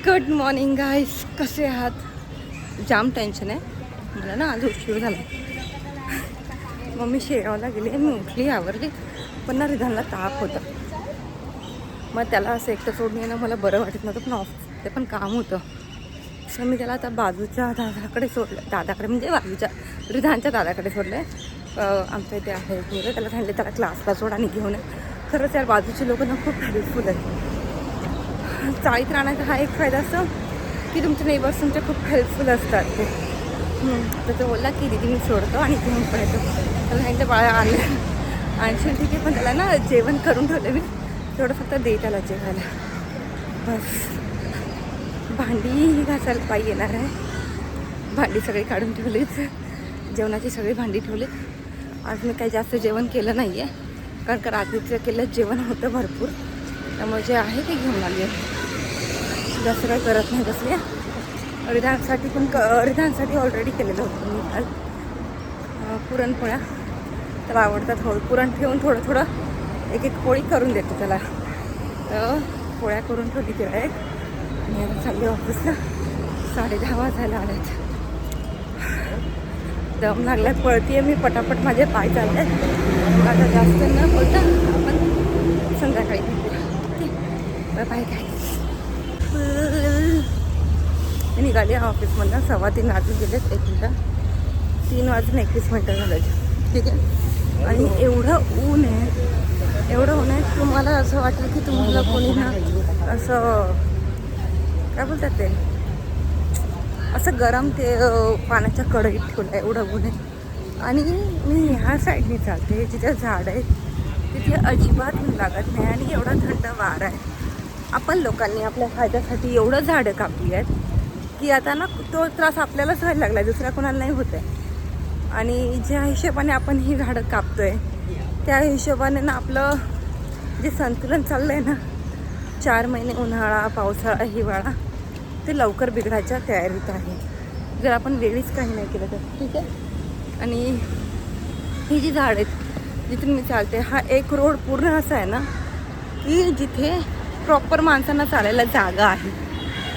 Good morning गाईस, कसे आहात? जाम tension आहे मला ना, आज उशीर झाला. मम्मी शेगावला गेली, मी उठली आवरली, पण ना रिधानला ताप होता. मग त्याला असं एकटं सोडून येणं मला बरं वाटत नव्हतं, पण ऑफिस ते पण काम होतं. सो मी त्याला आता बाजूच्या दादाकडे सोडलं, दादाकडे म्हणजे बाजूच्या रिधानच्या दादाकडे सोडलं आहे. आमच्या इथे आहे मुलं, त्याला सांगितले त्याला क्लासला सोड आणि घेऊन ये. खरंच यार बाजूचे लोक ना खूप हेल्पफुल आहेत. चाळीत राहण्याचा हा एक फायदा असतो की तुमचे नेबर्स तुमचे खूप हेल्पफुल असतात. ते तर तो बोलला की दीदी मी सोडतो आणि घेऊन पण येतो. त्याला सांगितलं बाळा आलं आणशील ठीक आहे, पण त्याला ना जेवण करून ठेवलं मी, तेवढं फक्त दे त्याला जेवायला बस. भांडी घासायला पाहिजे येणार आहे, भांडी सगळी काढून ठेवलीच, जेवणाची सगळी भांडी ठेवलीत. आज मी काही जास्त जेवण केलं नाही आहे, कारण का रात्रीचं केलं जेवण होतं भरपूर, त्यामुळे जे आहे ते घेऊन आली आहे. जास्त काही करत नाही बसली. रिधानसाठी पण रिधानसाठी ऑलरेडी केलेलं होतं मी काल पुरणपोळ्या, त्याला आवडतात. पुरण ठेवून थोडं थोडं एक एक पोळी करून देते त्याला. तर पोळ्या करून ठेवली तिला एक, आणि आता चालली ऑफिसला. 10:30 वाजायला आल्यात. दम लागल्यात, पळतीये मी पटापट, माझे पाय चालले आहेत. आता जास्त न बोलता आपण संध्याकाळी भेटूया. बाय काय मी निघाली ऑफिसमधनं. 3:15 वाजून गेलेत, 1 मिनटं 3:21 झालं. ठीक आहे. आणि एवढं ऊन आहे, एवढं ऊन आहे, तुम्हाला असं वाटलं की तुम्हाला कोणी ना असं काय बोलतात ते, असं गरम ते पाण्याच्या कढईत ठेवलं आहे, एवढं ऊन आहे. आणि मी ह्या साईडने चालते जिथे झाड आहे, तिथे अजिबात ऊन लागत नाही आणि एवढा थंड वारा आहे. आपण लोकांनी आपल्या फायद्यासाठी एवढं झाडं कापली आहेत की आता ना तो त्रास आपल्यालाच व्हायला लागला आहे, दुसऱ्या कोणाला नाही होत आहे. आणि ज्या हिशोबाने आपण ही झाडं कापतो आहे, त्या हिशोबाने ना आपलं जे संतुलन चाललं आहे ना, 4 महिने उन्हाळा, पावसाळा, हिवाळा, ते लवकर बिघडायच्या तयारीत आहे, जर आपण वेळीच काही नाही केलं तर. ठीक आहे. आणि ही जी झाड आहेत जिथून मी चालते, हा एक रोड पूर्ण असा आहे ना की जिथे प्रॉपर माणसांना चालायला जागा आहे.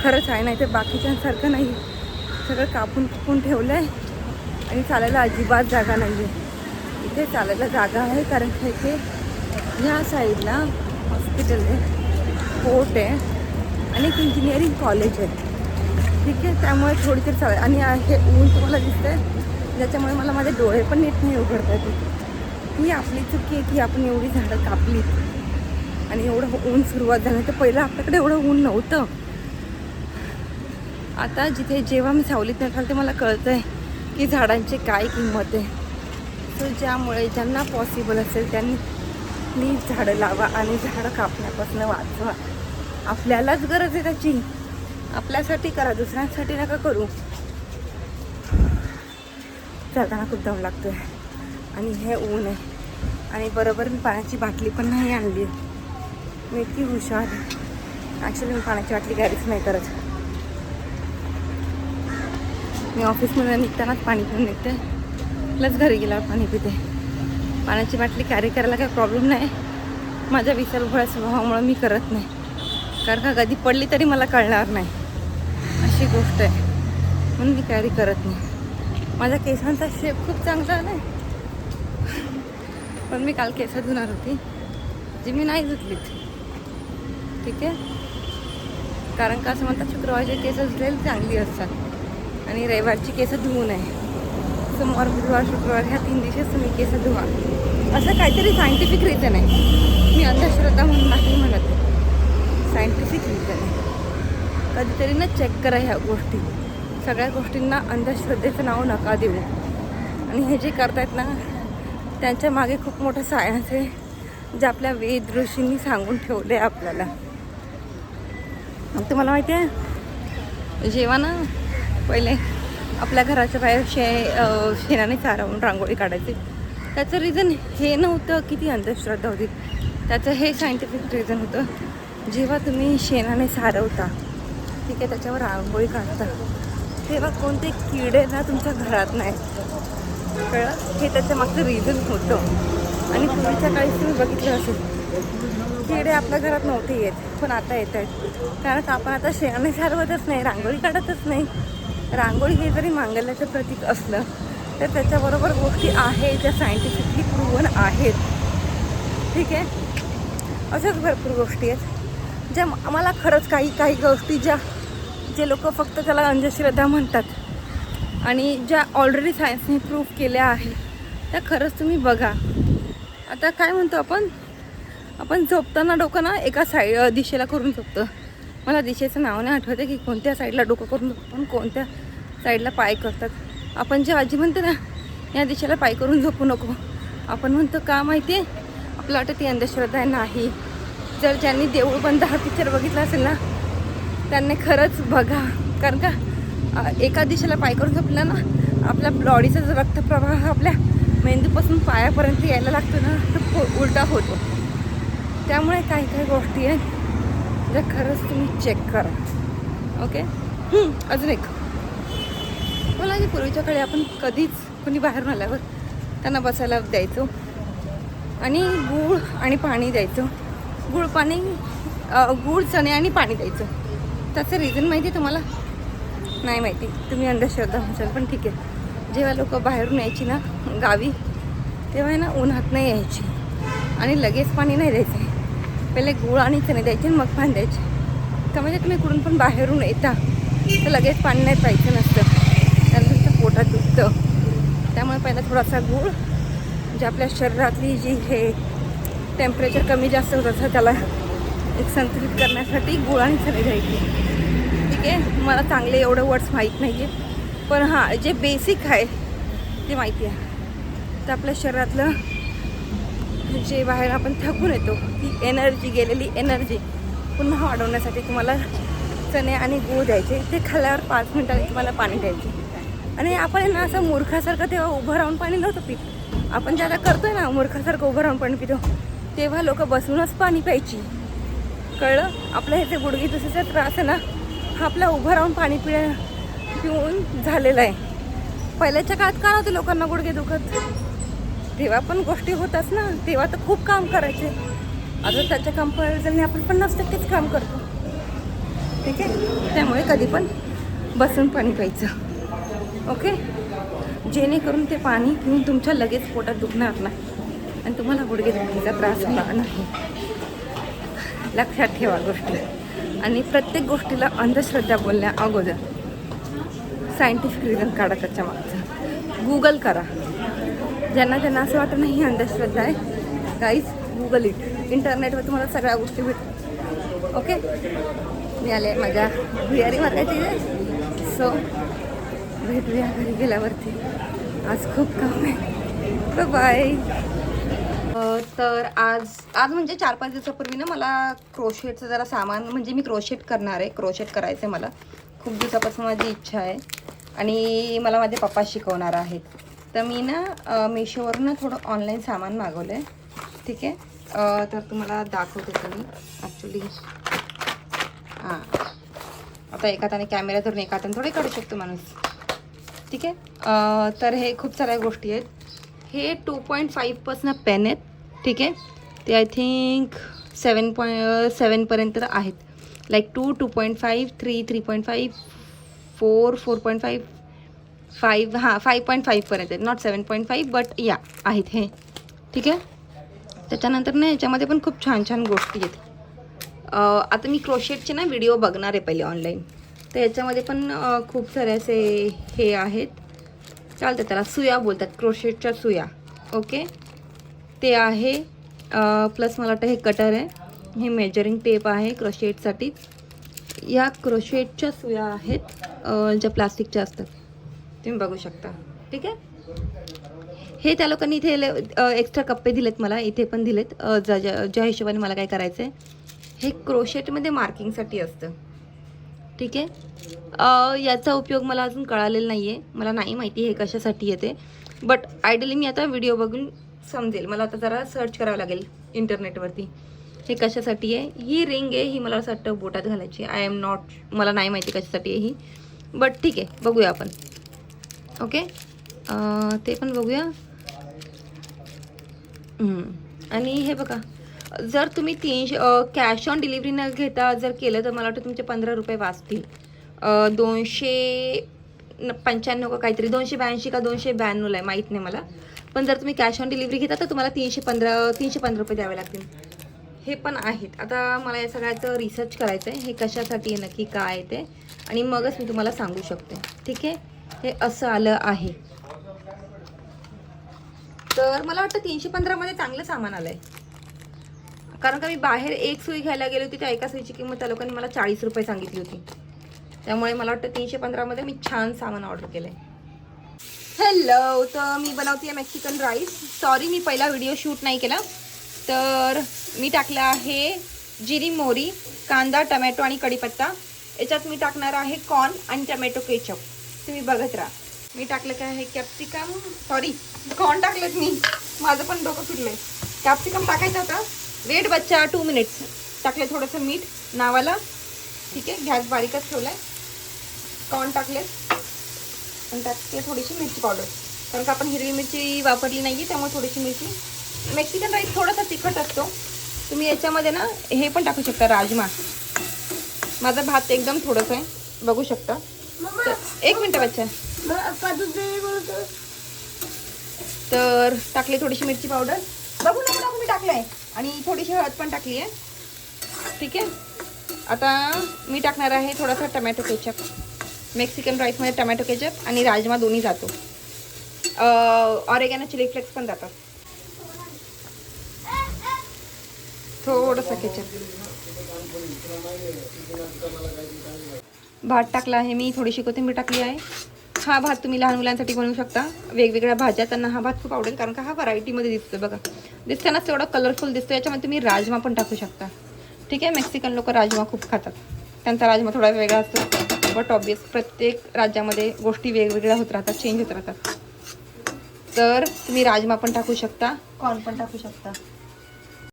खरंच आहे, नाही ते बाकीच्यांसारखं नाही, सगळं कापून ठेवलं आहे आणि चालायला अजिबात जागा नाही आहे. इथे चालायला जागा आहे, कारण की इथे ह्या साईडला हॉस्पिटल आहे, कोर्ट आहे आणि एक इंजिनिअरिंग कॉलेज आहे. ठीक आहे. त्यामुळे थोडी तरी चालेल. आणि हे ऊन तुम्हाला दिसतंय, ज्याच्यामुळे मला माझे डोळे पण नीट नाही उघडता येते. ही आपली चुकी आहे की आपण एवढी झाडं कापली आणि एवढं ऊन सुरुवात झालं. तर पहिलं आपल्याकडे एवढं ऊन नव्हतं. आता जिथे जेव्हा मी सावलीत नाही ते मला कळतं आहे की झाडांची काय किंमत आहे. सो ज्यामुळे ज्यांना पॉसिबल असेल त्यांनी प्लीज झाडं लावा आणि झाडं कापण्यापासून वाचवा. आपल्यालाच गरज आहे त्याची, आपल्यासाठी करा, दुसऱ्यांसाठी नका करू. चालताना खूप दम लागतो आहे आणि हे ऊन आहे. आणि बरोबर मी पाण्याची बाटली पण नाही आणली. मी इतकी हुशार आहे. ॲक्च्युली मी पाण्याची बाटली कॅरीच नाही करत. मी ऑफिसमध्ये निघतानाच पाणी पिऊन निघते, प्लस घरी गेल्यावर पाणी पिते. पाण्याची बाटली कॅरी करायला काही प्रॉब्लेम नाही, माझ्या विसरभोळ्या स्वभावामुळे मी करत नाही, कारण का कधी पडली तरी मला कळणार नाही अशी गोष्ट आहे, म्हणून मी कॅरी करत नाही. माझ्या केसांचा शेप खूप चांगला आला आहे, पण मी काल केस धुणार होती जी मी नाही धुतलीत. ठीक आहे. कारण का असं म्हणतात शुक्रवारचे केस धुतलेली चांगली असतात आणि रविवारची केस धुवू नये. सोमवार, बुधवार, शुक्रवार ह्या 3 दिवशीच तुम्ही केस धुवा, असं काहीतरी सायंटिफिक रिझन आहे. मी अंधश्रद्धा म्हणून नाही म्हणत, सायंटिफिक रिझन आहे. कधीतरी ना चेक करा ह्या गोष्टी. सगळ्या गोष्टींना अंधश्रद्धेचं नाव नका देऊ. आणि हे जे करतायत ना त्यांच्या मागे खूप मोठं सायन्स आहे, जे आपल्या वेद ऋषींनी सांगून ठेवले आपल्याला. तुम्हाला माहिती आहे, जेव्हा ना पहिले आपल्या घराच्या बाहेर शेणाने सारवून रांगोळी काढायची, त्याचं रिझन हे नव्हतं की ती अंधश्रद्धा होती. त्याचं हे सायंटिफिक रिझन होतं, जेव्हा तुम्ही शेणाने सारवता, ठीक आहे, त्याच्यावर रांगोळी काढता, तेव्हा कोणते किडे ना तुमच्या घरात नाही. कळलं? हे त्याच्या मागचं रिझन होतं. आणि पूर्वीच्या काळी तुम्ही बघितलं असेल किडे आपल्या घरात नव्हते येत, पण आता येत आहेत. कारण का आपण आता शेणाने सारवतच नाही, रांगोळी काढतच नाही. रांगोळी हे जरी मांगल्याचं प्रतीक असलं तर त्याच्याबरोबर गोष्टी आहेत ज्या सायंटिफिकली प्रूव्हन आहेत. ठीक आहे, अशाच भरपूर गोष्टी आहेत ज्या आम्हाला खरंच काही गोष्टी जे लोक फक्त त्याला अंधश्रद्धा म्हणतात आणि ज्या ऑलरेडी सायन्सने प्रूव्ह केल्या आहेत त्या खरंच तुम्ही बघा. आता काय म्हणतो आपण झोपताना डोकं ना एका दिशेला करून झोपतो. मला दिशेचं नाव नाही आठवते की कोणत्या साईडला डोकं करून झोपतो, कोणत्या साईडला पाय करतात. आपण जे आजी म्हणतो ना या दिशेला पाय करून झोपू नको, आपण म्हणतो का माहिती आहे, आपलं वाटतं ती अंधश्रद्धा आहे. नाही, जर ज्यांनी देऊळ बंद हा पिक्चर बघितला असेल ना त्यांनी खरंच बघा. कारण का एका दिशेला पाय करून झोपला ना आपल्या बॉडीचा जो रक्तप्रवाह आपल्या मेंदूपासून पायापर्यंत यायला लागतो ना तो उलटा होतो. त्यामुळे काही गोष्टी आहेत ज्या खरंच तुम्ही चेक करा. ओके, अजून एक मला की पूर्वीच्या काळी आपण कधीच कोणी बाहेरून आल्यावर त्यांना बसायला द्यायचो आणि गूळ आणि पाणी द्यायचो. गूळ चणे आणि पाणी द्यायचं. त्याचं रिझन माहिती आहे तुम्हाला? नाही माहिती, तुम्ही अंधश्रद्धा म्हणशाल, पण ठीक आहे. जेव्हा लोक बाहेरून यायची ना गावी तेव्हा ना उन्हात नाही यायची आणि लगेच पाणी नाही द्यायचे. पहिले गूळ आणि चणे द्यायचे आणि मग पाणी द्यायचे. तर म्हणजे तुम्ही कुठून पण बाहेरून येता तर लगेच पाणी नाही प्यायचं नसतं, त्यानंतर पोटात दुखतं. त्यामुळे पहिला थोडासा गूळ जे आपल्या शरीरातली जी हे टेम्परेचर कमी जास्त होत असतं त्याला एक संतुलित करण्यासाठी गूळ आणि चणे द्यायचे. ठीक आहे, मला चांगले एवढे वर्ड्स माहीत नाही आहे, पण हां जे बेसिक आहे ते माहिती आहे. तर आपल्या शरीरातलं जे बाहेर आपण थकून येतो ती एनर्जी, गेलेली एनर्जी पुन्हा वाढवण्यासाठी तुम्हाला चणे आणि गूळ द्यायचे. ते खाल्ल्यावर 5 मिनिटांनी तुम्हाला पाणी द्यायचे. आणि आपण ना असं मूर्खासारखं तेव्हा उभं राहून पाणी नव्हतं पित. आपण ज्यादा करतोय ना मूर्खासारखं उभं राहून पाणी पितो, तेव्हा लोक बसूनच पाणी प्यायची. कळलं? आपलं हे जे गुडघे दुसरीचा त्रास आहे ना हा आपला उभं राहून पाणी पिऊन झालेला आहे. पहिल्याच्या काळात का नव्हते लोकांना गुडघे दुखत? तेव्हा पण गोष्टी होताच ना, तेव्हा तर खूप काम करायचे. आता त्याच्या कंपॅरिझनने आपण 50% काम करतो. ठीक आहे, त्यामुळे कधी पण बसून पाणी प्यायचं. ओके, जेणेकरून ते पाणी पिऊन तुमच्या लगेच पोटात दुखणार नाही आणि तुम्हाला गुडघे दुखण्याचा त्रास होणार नाही. लक्षात ठेवा गोष्टी. आणि प्रत्येक गोष्टीला अंधश्रद्धा बोलण्या अगोदर सायंटिफिक रिझन काढा त्याच्या मागचं. गूगल करा. ज्यांना असं वाटतं नाही ही अंधश्रद्धा आहे, गाईज गूगल इट. इंटरनेटवर तुम्हाला सगळ्या गोष्टी भेटतात. ओके, मी आले माझ्या बियारी मार्गायची आहे. सो भेटूया घरी गेल्यावरती. आज खूप काम आहे. बाय. तर आज म्हणजे 4-5 दिवसापूर्वी ना मला क्रोशेटचं जरा सामान, म्हणजे मी क्रोशेट करणार आहे. क्रोशेट करायचं आहे मला. खूप दिवसापासून माझी इच्छा आहे आणि मला माझे पप्पा शिकवणार आहेत. तर मी ना मिशोवरून ना थोडं ऑनलाईन सामान मागवलं आहे. ठीक आहे, तर तुम्हाला दाखवते तुम्ही ॲक्च्युली. हां, आता एका हाताने कॅमेरा धरून एका हाताने थोडे काढू शकतो माणूस. ठीक आहे, तर हे खूप साऱ्या गोष्टी आहेत. हे 2.5पासून पेन आहेत. ठीक आहे, ते आय थिंक 7 पर्यंत आहेत. लाईक 2, 2.5, 3, 3.5, 4, 4.5, 5, हां 5.5 पर्यंत आहेत. नॉट 7.5 बट या आहेत हे. ठीक आहे, त्याच्यानंतर ना याच्यामध्ये पण खूप छान गोष्टी आहेत. आता मी क्रोशेटचे ना व्हिडिओ बघणार आहे पहिले ऑनलाईन. तर याच्यामध्ये पण खूप सारे असे हे आहेत. चालतं, त्याला सुया बोलतात, क्रोशेटच्या सुया. ओके, ते आहे. प्लस मला वाटतं हे कटर आहे. हे मेजरिंग टेप आहे क्रोशेटसाठी. या क्रोशेटच्या सुया आहेत ज्या प्लास्टिकच्या असतात, तुम्ही बघू शकता. ठीक आहे, हे त्या लोकांनी इथे एक्स्ट्रा कप्पे दिलेत मला, इथे पण दिलेत ज्या हिशोबाने मला काय करायचं आहे. हे क्रोशेटमध्ये मार्किंगसाठी असतं. ठीक आहे, याचा उपयोग मला अजून कळालेला नाही आहे. मला नाही माहिती हे कशासाठी येते, बट आयडियली मी आता व्हिडिओ बघून समजेल. मला आता जरा सर्च करावं लागेल इंटरनेटवरती हे कशासाठी आहे. ही रिंग आहे, ही मला असं वाटतं बोटात घालायची. मला नाही माहिती कशासाठी आहे ही, बट ठीक आहे, बघूया आपण. ओके, ते पण बघूया. आणि हे बघा, जर तुम्ही कॅश ऑन डिलिव्हरी न घेता जर केलं तर मला वाटतं तुमचे 15 रुपये वाचतील. 295 का काहीतरी, 282 का 292 आहे, माहीत नाही मला. पण जर तुम्ही कॅश ऑन डिलिव्हरी घेता तर तुम्हाला 315 रुपये द्यावे लागतील. हे पण आहेत. आता मला या सगळ्याचं रिसर्च करायचं आहे, हे कशासाठी आहे नक्की काय आहे ते, आणि मगच मी तुम्हाला सांगू शकते. ठीक आहे, हे असं आलं आहे. तर मला वाटतं 315 मध्ये चांगलं सामान आलं आहे. कारण का मी बाहेर एक सुई घ्यायला गेली होती, त्या एका सुईची किंमत त्या लोकांनी मला 40 रुपये सांगितली होती. त्यामुळे मला वाटतं 315 मध्ये मी छान सामान ऑर्डर केलं आहे. हॅलो, तर मी बनवते मेक्सिकन राईस. सॉरी मी पहिला व्हिडिओ शूट नाही केला. तर मी टाकला आहे जिरी मोहरी, कांदा, टमॅटो आणि कढीपत्ता. याच्यात मी टाकणार आहे कॉर्न आणि टमॅटो केचप. तुम्ही बघत राहा. मी टाकलं काय आहे कॅप्सिकम, सॉरी कॉर्न टाकलेत मी, माझं पण डोकं फिरलंय. कॅप्सिकम टाकायचं होतं. वेट बच्चा 2 मिनिट्स. टाकले थोडंसं मीठ नावाला. ठीक आहे, गॅस बारीकच ठेवलाय. कॉर्न टाकलेत आणि टाकते थोडीशी मिरची पावडर, कारण का आपण हिरवी मिरची वापरली नाही आहे, त्यामुळे थोडीशी मिरची. मेक्सिकन राईस थोडासा तिखट असतो. तुम्ही याच्यामध्ये ना हे पण टाकू शकता, राजमा. माझा भात एकदम थोडंसं आहे, बघू शकता. एक मिनटं बच्चा. तर टाकले थोडीशी मिरची पावडर, बघू नका मी टाकलं आहे, आणि थोडीशी हळद पण टाकली आहे. ठीक आहे, आता मी टाकणार आहे थोडासा टमॅटो केचप. मेक्सिकन राईसमध्ये टमॅटो केचप आणि राजमा दोन्ही जातो. ऑरेगॅनो चिली फ्लेक्स पण जातात. थोडंसं केचप. भात टाकला आहे मी, थोडीशी कोथिंबीर टाकली आहे. हा भात तुम्ही लहान मुलांसाठी बनवू शकता. वेगवेगळ्या भाज्या, त्यांना हा भात खूप आवडेल, कारण का हा व्हरायटीमध्ये दिसतो. बघा, दिसतानाच तेवढा कलरफुल दिसतो. याच्यामध्ये तुम्ही राजमा पण टाकू शकता. ठीक आहे, मेक्सिकन लोक राजमा खूप खातात. त्यांचा राजमा थोडा वेगळा असतो, बट ऑब्वियस प्रत्येक राज्यामध्ये गोष्टी वेगवेगळ्या होत राहतात, चेंज होत राहतात. तर तुम्ही राजमा पण टाकू शकता, कॉर्न पण टाकू शकता.